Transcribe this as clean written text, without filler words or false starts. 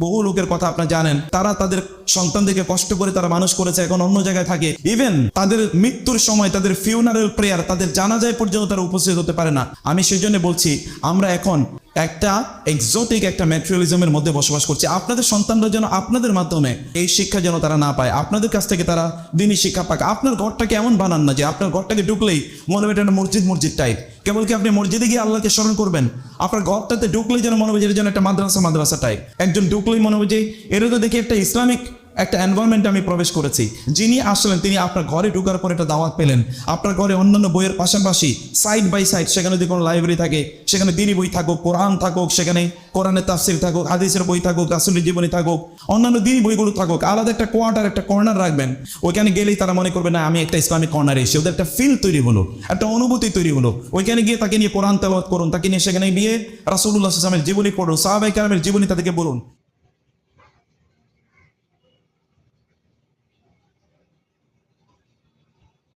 বহু লোকের কথা আপনারা জানেন, তারা তাদের সন্তানদেরকে কষ্ট করে তারা মানুষ করেছে, এখন অন্য জায়গায় থাকে। ইভেন তাদের মৃত্যুর সময় তাদের ফিউনারেল প্রেয়ার, তাদের জানাজায় পর্যন্ত তারা উপস্থিত হতে পারে না। আমি সেই জন্য বলছি, আমরা এখন একটা এক্সোটিক একটা ম্যাটেরিয়ালিজমের মধ্যে বসবাস করছি। আপনাদের সন্তানরা যেন আপনাদের মাধ্যমে এই শিক্ষা যেন তারা না পায়, আপনাদের কাছ থেকে তারা দিনই শিক্ষা পাক। আপনার ঘরটাকে এমন বানান না যে আপনার ঘরটাকে ঢুকলেই মনে হবে এটা মসজিদ টাইপ। কেবল কি আপনি মসজিদে গিয়ে আল্লাহকে স্মরণ করবেন? আপনার ঘরটাতে ঢুকলেই যেন মনে হবে যে এটা যেন একটা মাদ্রাসা টাইপ। একজন ঢুকলেই মনে হবে যে এটা তো দেখি একটা ইসলামিক একটা এনভায়রনমেন্টে আমি প্রবেশ করেছি। যিনি আসলেন তিনি আপনার ঘরে ঢোকার পর একটা দাওয়াত পেলেন। আপনার ঘরে অন্যান্য বইয়ের পাশাপাশি সাইড বাই সাইড সেখানে যদি কোনো লাইব্রেরি থাকে, সেখানে দিনী বই থাকুক, কোরআন থাকুক, সেখানে কোরআনের তাফসির থাকুক, হাদিসের বই থাকুক, রাসূলের জীবনী থাকুক, অন্যান্য দিনী বইগুলো থাকুক। আলাদা একটা কোয়ার্টার, একটা কর্নার রাখবেন। ওইখানে গেলেই তারা মনে করবে না আমি একটা ইসলামিক কর্নারে এসে, ওদের একটা ফিল তৈরি হলো, একটা অনুভূতি তৈরি হলো। ওইখানে গিয়ে তাকে নিয়ে কোরআন তেলাওয়াত করুন, তাকে নিয়ে সেখানে গিয়ে রাসূলুল্লাহ সাল্লাল্লাহু আলাইহি ওয়াসাল্লামের জীবনী পড়ুন, সাহাবায়ে কেরামের জীবনী তাদেরকে বলুন।